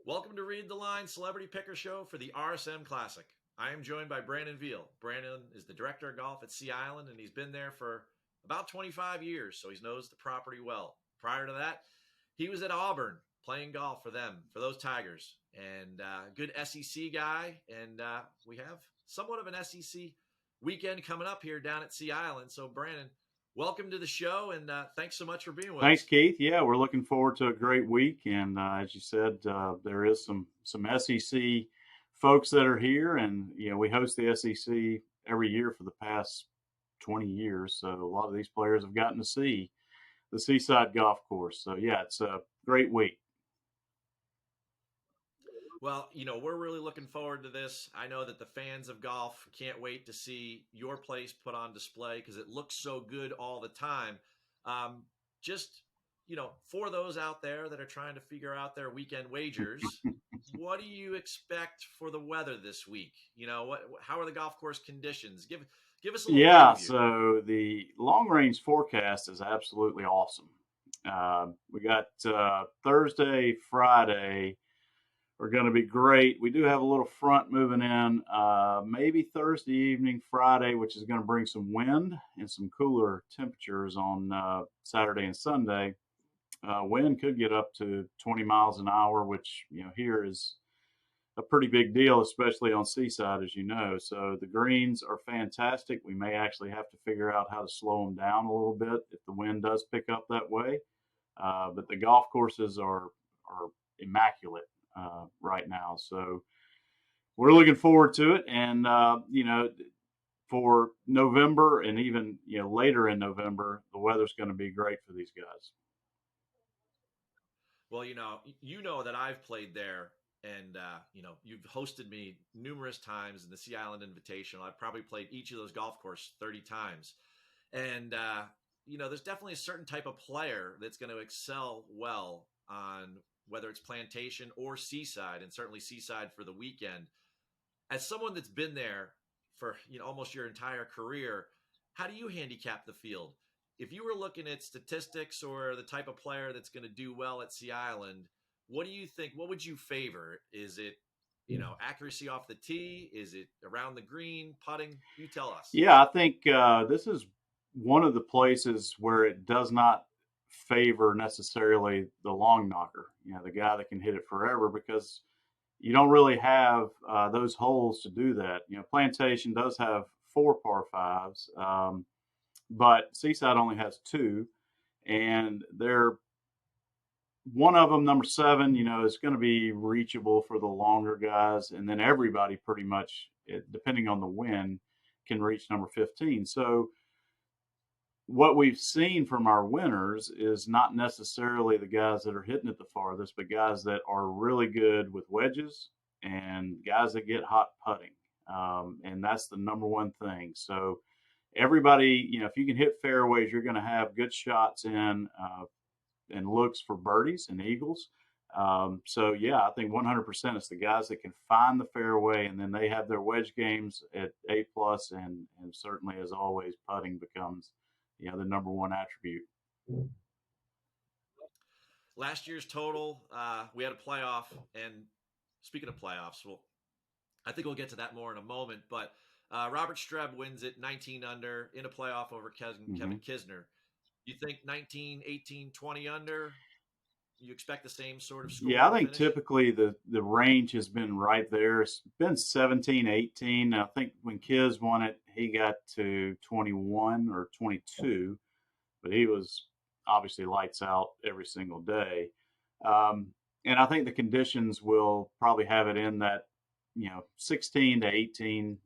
Welcome to Read the Line Celebrity Picker Show for the RSM Classic. I am joined by Brannen Veal. Brannen is the director of golf at Sea Island, and he's been there for about 25 years, so he knows the property well. Prior to that, he was at Auburn playing golf for them, for those Tigers, and good SEC guy. And we have somewhat of an SEC weekend coming up here down at Sea Island. So, Brannen, welcome to the show, and thanks so much for being with us. Thanks, Keith. Yeah, we're looking forward to a great week. And as you said, there is some SEC folks that are here. And, we host the SEC every year for the past 20 years. So a lot of these players have gotten to see the Seaside Golf Course. So, yeah, it's a great week. Well, we're really looking forward to this. I know that the fans of golf can't wait to see your place put on display because it looks so good all the time. For those out there that are trying to figure out their weekend wagers, what do you expect for the weather this week? How are the golf course conditions? Give us a little preview. So the long range forecast is absolutely awesome. We got Thursday, Friday are going to be great. We do have a little front moving in, maybe Thursday evening, Friday, which is going to bring some wind and some cooler temperatures on Saturday and Sunday. Wind could get up to 20 miles an hour, which, here is a pretty big deal, especially on Seaside, as you know. So the greens are fantastic. We may actually have to figure out how to slow them down a little bit if the wind does pick up that way. But the golf courses are immaculate right now. So we're looking forward to it. And, for November and even, later in November, the weather's going to be great for these guys. Well, that I've played there and, you've hosted me numerous times in the Sea Island Invitational. I've probably played each of those golf courses 30 times. And, there's definitely a certain type of player that's going to excel well on whether it's Plantation or Seaside, and certainly Seaside for the weekend. As someone that's been there for almost your entire career, how do you handicap the field? If you were looking at statistics or the type of player that's going to do well at Sea Island, what do you think? What would you favor? Is it accuracy off the tee? Is it around the green, putting? You tell us. Yeah, I think this is one of the places where it does not favor necessarily the long knocker, the guy that can hit it forever, because you don't really have those holes to do that. Plantation does have 4 par 5s, but Seaside only has 2, and they're one of them, number 7, is going to be reachable for the longer guys, and then everybody pretty much, depending on the wind, can reach number 15. So what we've seen from our winners is not necessarily the guys that are hitting it the farthest, but guys that are really good with wedges and guys that get hot putting. And that's the number one thing. So everybody, if you can hit fairways, you're going to have good shots in and looks for birdies and eagles. I think 100% it's the guys that can find the fairway, and then they have their wedge games at A+, and certainly, as always, putting becomes the number one attribute. Last year's total, we had a playoff, and speaking of playoffs, I think we'll get to that more in a moment, but Robert Streb wins it 19 under in a playoff over Kevin Kisner. You think 19, 18, 20 under? You expect the same sort of score? Yeah, I think typically the range has been right there. It's been 17, 18. I think when Kiz won it, he got to 21 or 22, but he was obviously lights out every single day. And I think the conditions will probably have it in that, 16 to 18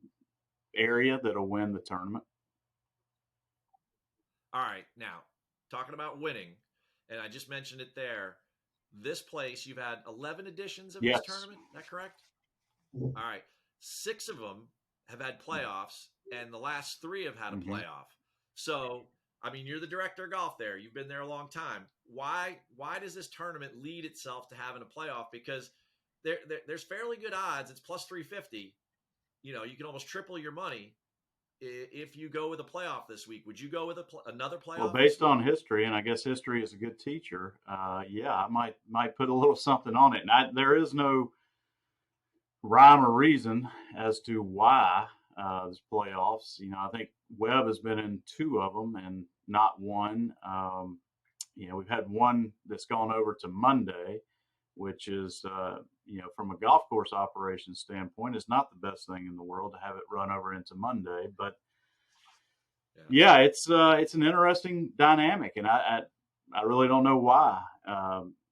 area that'll win the tournament. All right. Now, talking about winning, and I just mentioned it there, this place, you've had 11 editions of this tournament. Is that correct? All right. 6 of them have had playoffs, and the last 3 have had a playoff. So, you're the director of golf there. You've been there a long time. Why does this tournament lead itself to having a playoff? Because there's fairly good odds. It's plus 350. You can almost triple your money if you go with a playoff this week, would you go with another playoff? Well, based on history, and I guess history is a good teacher, yeah, I might put a little something on it. And there is no rhyme or reason as to why this playoffs. I think Webb has been in 2 of them and not one. We've had one that's gone over to Monday, which is, from a golf course operation standpoint, is not the best thing in the world to have it run over into Monday. But yeah, it's an interesting dynamic, and I really don't know why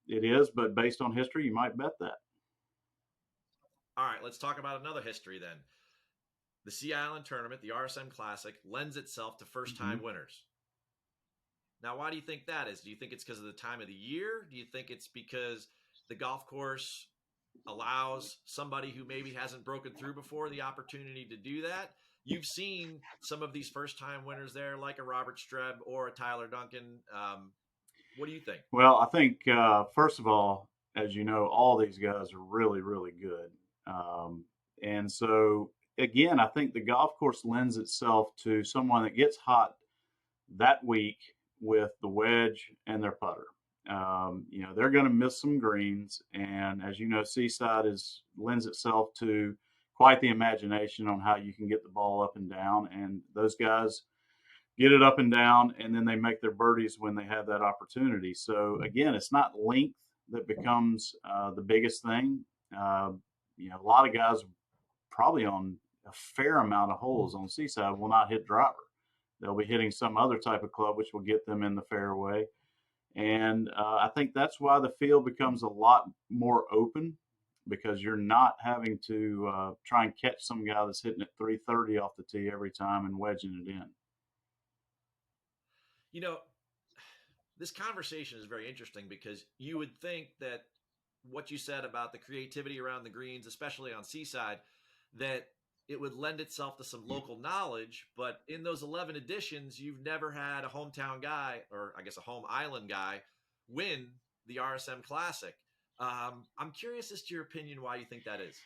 it is, but based on history, you might bet that. All right, let's talk about another history then. The Sea Island Tournament, the RSM Classic, lends itself to first-time winners. Now, why do you think that is? Do you think it's because of the time of the year? Do you think it's because the golf course allows somebody who maybe hasn't broken through before the opportunity to do that? You've seen some of these first-time winners there, like a Robert Streb or a Tyler Duncan. What do you think? Well, I think, first of all, as you know, all these guys are really, really good. And so, again, I think the golf course lends itself to someone that gets hot that week with the wedge and their putter. They're going to miss some greens. And as you know, Seaside lends itself to quite the imagination on how you can get the ball up and down. And those guys get it up and down, and then they make their birdies when they have that opportunity. So, again, it's not length that becomes the biggest thing. A lot of guys probably on a fair amount of holes on Seaside will not hit driver. They'll be hitting some other type of club, which will get them in the fairway. And I think that's why the field becomes a lot more open, because you're not having to try and catch some guy that's hitting at 330 off the tee every time and wedging it in. This conversation is very interesting, because you would think that what you said about the creativity around the greens, especially on Seaside, that it would lend itself to some local knowledge. But in those 11 editions, you've never had a hometown guy, or I guess a home island guy, win the RSM Classic. I'm curious as to your opinion why you think that is.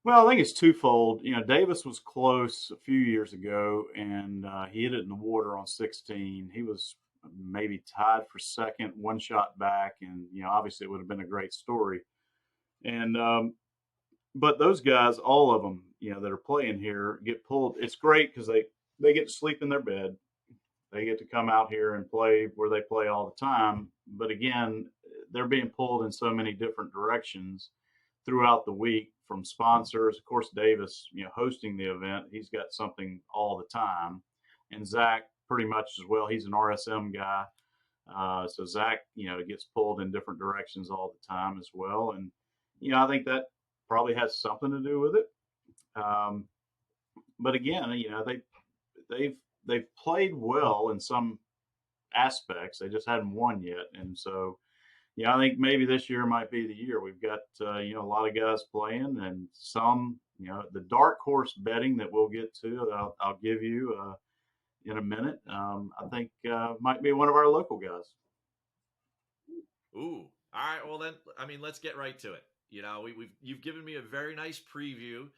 Well, I think it's twofold. Davis was close a few years ago, and he hit it in the water on 16. He was maybe tied for second, one shot back, and obviously it would have been a great story. And but those guys, all of them, that are playing here, get pulled. It's great because they get to sleep in their bed. They get to come out here and play where they play all the time. But again, they're being pulled in so many different directions throughout the week from sponsors. Of course, Davis, hosting the event, he's got something all the time. And Zach pretty much as well. He's an RSM guy. So Zach, gets pulled in different directions all the time as well. And, I think that probably has something to do with it. But again, they've played well in some aspects. They just hadn't won yet. And so, I think maybe this year might be the year. We've got, a lot of guys playing, and some, the dark horse betting that we'll get to, that I'll give you in a minute. I think might be one of our local guys. Ooh. All right. Well, then, let's get right to it. You've given me a very nice preview.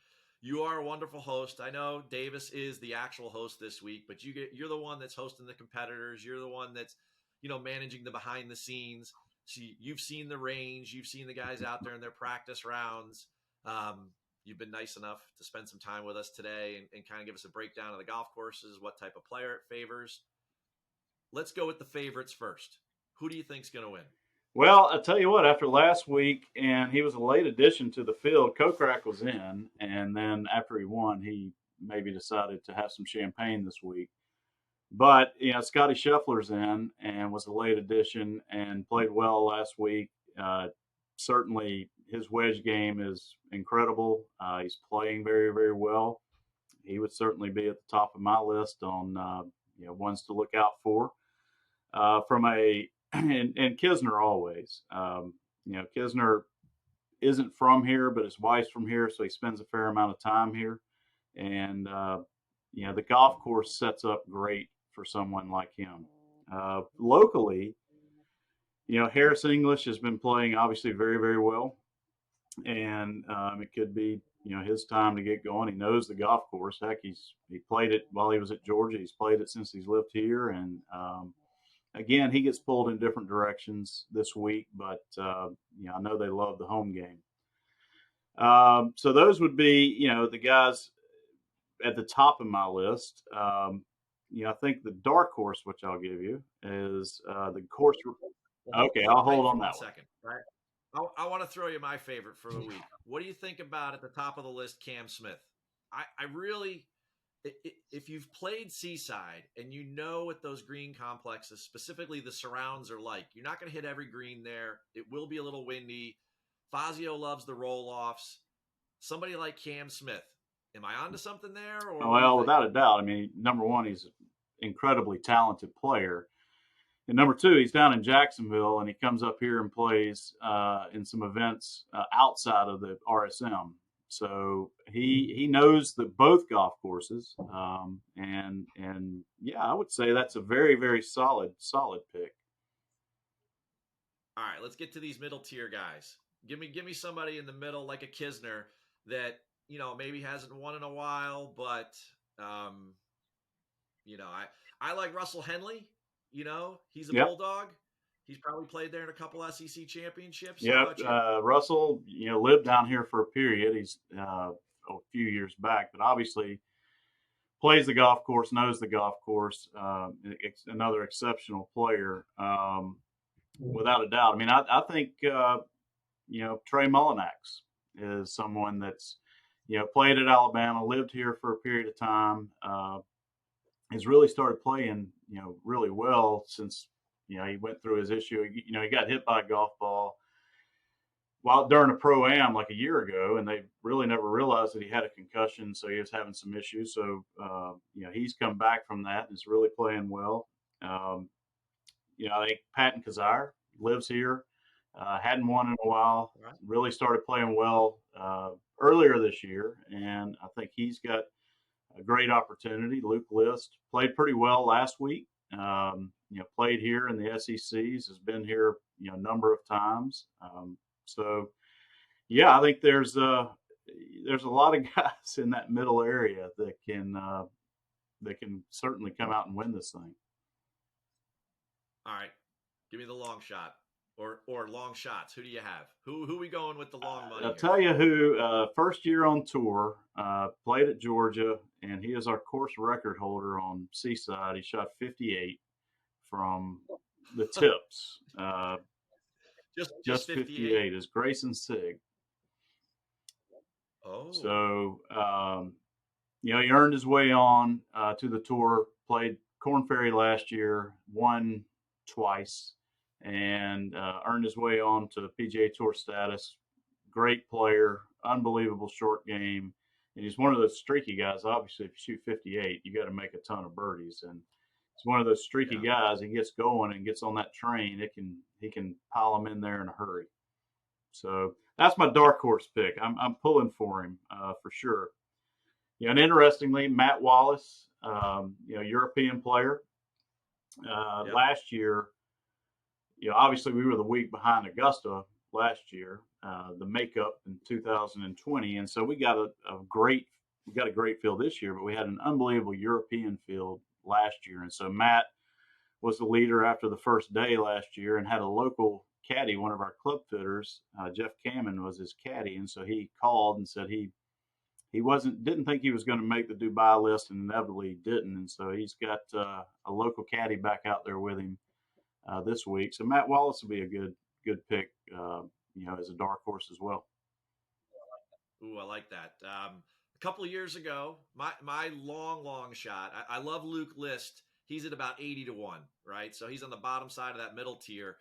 You are a wonderful host. I know Davis is the actual host this week, but you're the one that's hosting the competitors. You're the one that's, managing the behind the scenes. So you've seen the range. You've seen the guys out there in their practice rounds. You've been nice enough to spend some time with us today and kind of give us a breakdown of the golf courses, what type of player it favors. Let's go with the favorites first. Who do you think's going to win? Well, I tell you what, after last week, and he was a late addition to the field, Kokrak was in, and then after he won, he maybe decided to have some champagne this week. But, Scotty Scheffler's in and was a late addition and played well last week. Certainly his wedge game is incredible. He's playing very, very well. He would certainly be at the top of my list on, ones to look out for. And Kisner always. Kisner isn't from here, but his wife's from here, so he spends a fair amount of time here. And, the golf course sets up great for someone like him. Locally, Harris English has been playing obviously very, very well. and it could be his time to get going. He knows the golf course. Heck, he played it while he was at Georgia. He's played it since he's lived here, and again, he gets pulled in different directions this week, but I know they love the home game. So those would be the guys at the top of my list. I think the dark horse, which I'll give you, is the course. Okay, I'll hold on for that 1 second. Right. I want to throw you my favorite for the week. What do you think about at the top of the list, Cam Smith? I really, if you've played Seaside and you know what those green complexes, specifically the surrounds, are like, you're not going to hit every green there. It will be a little windy. Fazio loves the roll offs. Somebody like Cam Smith, am I onto something there? Or well, without a doubt. I mean, number one, he's an incredibly talented player. And number two, he's down in Jacksonville, and he comes up here and plays in some events outside of the RSM. So he knows both golf courses, and yeah, I would say that's a very, very solid pick. All right, let's get to these middle tier guys. Give me somebody in the middle like a Kisner that maybe hasn't won in a while, but I like Russell Henley. He's a Yep. Bulldog. He's probably played there in a couple SEC championships. Yep. Russell, lived down here for a period. He's a few years back, but obviously plays the golf course, knows the golf course. Another exceptional player, without a doubt. I mean, I think Trey Mullinax is someone that's played at Alabama, lived here for a period of time. Has really started playing really well since he went through his issue. He got hit by a golf ball while during a pro-am like a year ago, and they really never realized that he had a concussion, so he was having some issues. So he's come back from that and is really playing well. I think Patton Kazire lives here, hadn't won in a while, really started playing well earlier this year, and I think he's got a great opportunity. Luke List played pretty well last week. Played here in the SECs, has been here a number of times. So yeah, I think there's a lot of guys in that middle area that can certainly come out and win this thing. All right, give me the long shot or long shots. Who do you have? Who we going with the long money? I'll tell you who. First year on tour, played at Georgia, and he is our course record holder on Seaside. He shot 58 from the tips. Just 58 is Grayson Sigg. Oh. So, he earned his way on to the tour, played Korn Ferry last year, won twice, and earned his way on to PGA Tour status. Great player, unbelievable short game. And he's one of those streaky guys. Obviously, if you shoot 58, you got to make a ton of birdies. And it's one of those streaky guys. He gets going and gets on that train. He can pile them in there in a hurry. So that's my dark horse pick. I'm pulling for him for sure. And interestingly, Matt Wallace, European player. Last year, obviously we were the week behind Augusta last year, the makeup in 2020, and so we got a great field this year, but we had an unbelievable European field last year, and so Matt was the leader after the first day last year and had a local caddy, one of our club fitters, Jeff Cameron was his caddy, and so he called and said he didn't think he was going to make the Dubai list, and inevitably didn't, and so he's got a local caddy back out there with him this week. So Matt Wallace will be a good pick, as a dark horse as well. Ooh, I like that. A couple of years ago, my long shot. I love Luke List. He's at about 80-1, right? So he's on the bottom side of that middle tier.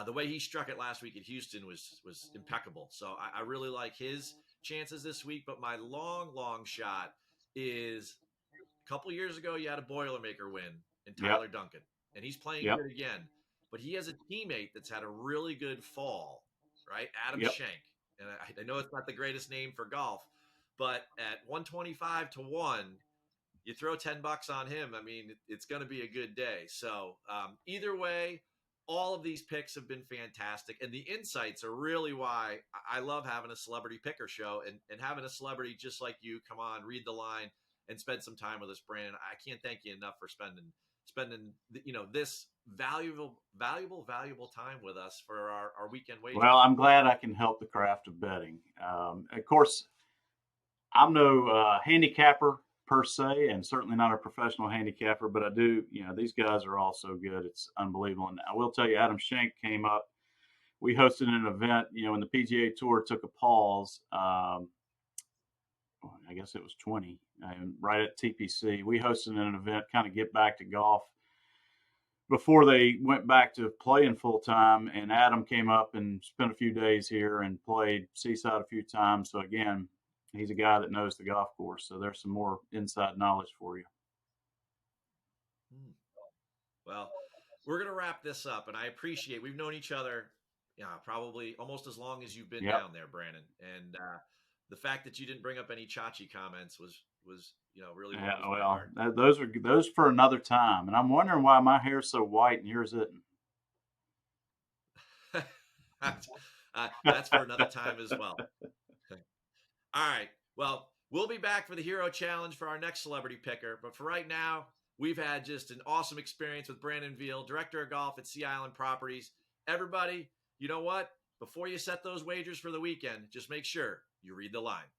The way he struck it last week at Houston was impeccable. So I really like his chances this week. But my long shot is a couple of years ago, you had a Boilermaker win in Tyler Duncan, and he's playing good again. But he has a teammate that's had a really good fall, right? Adam Schenk. And I know it's not the greatest name for golf, but at 125-1, you throw $10 on him. I mean, it's going to be a good day. So either way, all of these picks have been fantastic, and the insights are really why I love having a celebrity picker show and having a celebrity just like you come on, read the line, and spend some time with us, Brannen. I can't thank you enough for spending this valuable time with us for our weekend wager. Well, I'm glad I can help the craft of betting. Of course, I'm no handicapper per se, and certainly not a professional handicapper, but I do, these guys are all so good. It's unbelievable. And I will tell you, Adam Schenk came up. We hosted an event, when the PGA Tour took a pause. I guess it was 20, right at TPC. We hosted an event, kind of get back to golf before they went back to playing full time. And Adam came up and spent a few days here and played Seaside a few times. So again, he's a guy that knows the golf course. So there's some more inside knowledge for you. Well, we're going to wrap this up, and I appreciate we've known each other, probably almost as long as you've been down there, Brannen. And the fact that you didn't bring up any Chachi comments was really. Yeah, well, those for another time. And I'm wondering why my hair's so white and yours isn't. That's for another time as well. All right. Well, we'll be back for the Hero Challenge for our next celebrity picker. But for right now, we've had just an awesome experience with Brannen Veal, Director of Golf at Sea Island Properties. Everybody, you know what? Before you set those wagers for the weekend, just make sure you read the line.